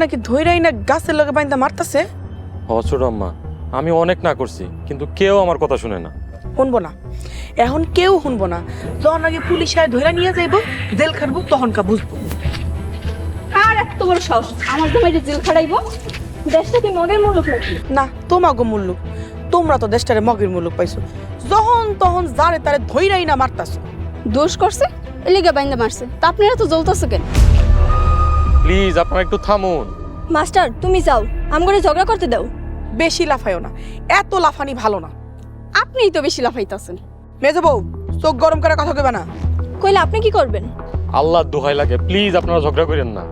নাকি ধইরাই না গাছের লগে বাইন্দা মারতাছে। ছোট আম্মা, আমি অনেক না করছি, কিন্তু কেউ আমার কথা শুনে না। শুনবো না, এখন কেউ শুনবো না। যখন আগে পুলিশ আয় ধইরা নিয়ে যাইব, জেল খাটবো, তখন কা বুঝবো। আর এত বড় সাহস আমার জামাইরে জেল খাটাইবো? দেশটা কি মগের মুলুক নাকি? না, তোমাগো মুল্লুক। তোমরা তো দেশটারে মগের মুল্লুক পাইছো, যখন তখন যারে তারে ধইরাই না মারতাছো। দোষ করছে এলিগা বাইন্দা মারছে, তা আপনারা তো জ্বলতেছে কেন? প্লিজ আপনারা একটু থামুন। মাস্টার তুমি যাও, আমগরে ঝগড়া করতে দাও। বেশি লাফায়ও না, এত লাফানি ভালো না। আপনিই তো বেশি লাফাইতাছেন। মেজো বউ, চোখ গরম করে কথা কইবা না। কইলে আপনি কি করবেন? আল্লাহ দোহাই লাগে, প্লিজ আপনারা ঝগড়া করেন না।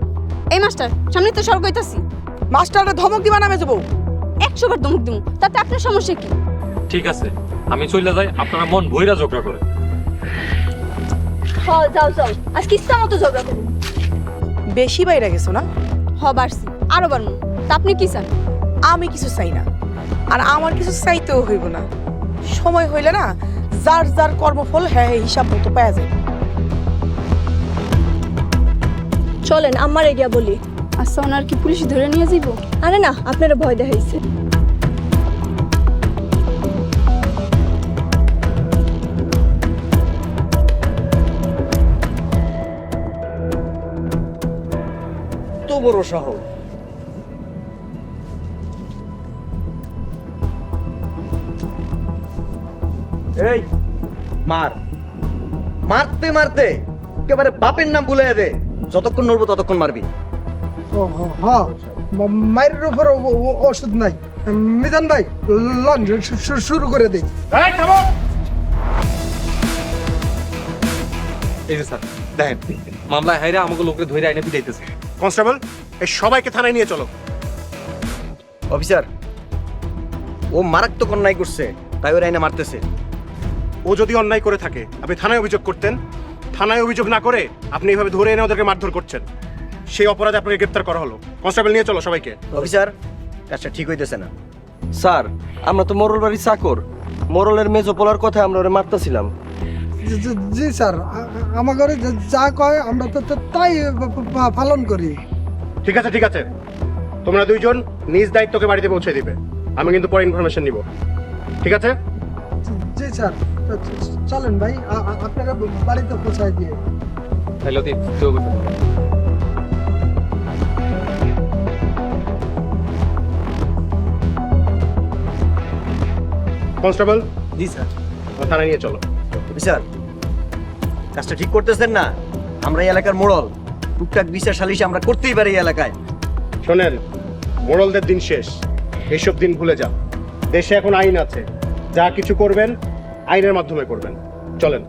এই মাস্টার, সামনে তো সড়ক হইতাছি। মাস্টাররে ধমক দিবা না মেজো বউ। 100 বার ধমক দিমু, তাতে আপনার সমস্যা কি? ঠিক আছে, আমি চলে যাই, আপনারা মন ভইরা ঝগড়া করেন। যাও যাও, আজকে ইচ্ছা মতো ঝগড়া করুন। বেশি বাইরে গেছো না। বাড়ছি, আরো বাড়মু। তা আপনি কি চান? আমি কিছু চাই না, আর আমার কিছু চাইতেও হইব না। সময় হইলে না, যার যার কর্মফল হ্যাঁ হিসাব মতো পাওয়া যায়। চলেন আমার এগিয়া বলি। আচ্ছা, ওনার কি পুলিশ ধরে নিয়ে যাইব? আরে না, আপনারা ভয় দেখাইছে। তো বড় শহর, এই মার, মারতে মারতে একেবারে বাপের নাম ভুলে দে। যতক্ষণ নড়বো ততক্ষণ মারবি। হ্যাঁ, মায়ের উপর ওষুধ নাই। মিজান ভাই, লন শুরু করে দেই। এই যে স্যার দেখেন, মামলায় হাইরা আমাকে লোককে ধরে আইনে পিটাইতেছে। কনস্টেবল, এই সবাইকে থানায় নিয়ে চলো। অফিসার, ও মারাত্মক অন্যায় করছে, তাই ওর আইনে মারতেছে। ও যদি অন্যায় করে থাকে আপনি থানায় অভিযোগ করতেন। থানায় অভিযোগ না করে আপনি এইভাবে ধরে এনে ওদেরকে মারধর করছেন, সেই অপরাধে আপনাকে গ্রেপ্তার করা হলো। কনস্টেবল, নিয়ে চলো সবাইকে। অফিসার, কাজটা ঠিক হইতেছে না। স্যার, আমরা তো মোরল বাড়ির চাকর। মোরলের মেজো পোলার কথা আমরা ওরে মারতেছিলাম। জি স্যার, আমার ঘরে যা কয় আমরা তো তাই পালন করি। ঠিক আছে ঠিক আছে, তোমরা দুইজন নিজ দায়িত্বকে বাড়িতে পৌঁছে দিবে। আমি কিন্তু পরে ইনফরমেশন নিব, ঠিক আছে? জি স্যার, চলেন ভাই, আপনারা বাড়িতে পৌঁছায় দিয়ে। হ্যালো দীপ, কনস্টেবল, জি স্যার। থানায় নিয়ে চলো। অফিসার, কাজটা ঠিক করতেছেন না। আমরা এই এলাকার মোড়ল, টুকটাক বিচার সালিশ আমরা করতেই পারি এই এলাকায়। শোনেন, মোড়লদের দিন শেষ, এইসব দিন ভুলে যান। দেশে এখন আইন আছে, যা কিছু করবেন আইনের মাধ্যমে করবেন। চলেন।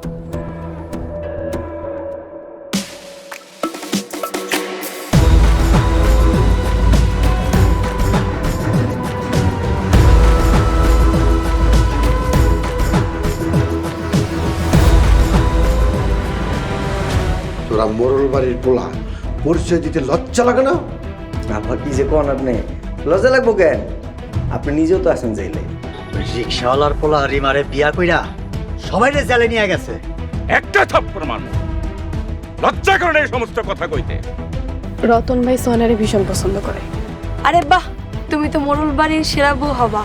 তোরা মোরল বাড়ির পোলা, পরিচয় দিতে লজ্জা লাগে না? আবার কি যে কোন আপনি, লজ্জা লাগবো কেন? আপনি নিজেও তো আছেন জেলে। রিক্সাওয়ালার পোলা রিমারে বিয়া কইরা সবাইরে জেলে নিয়ে গেছে। একটা থাপ্পড় মারো, লজ্জা করে না এই সমস্ত কথা কইতে। রতন ভাই সোনারে ভীষণ পছন্দ করে। আরে বাহ, তুমি তো মোরল বাড়ির সেরা বউ হবা।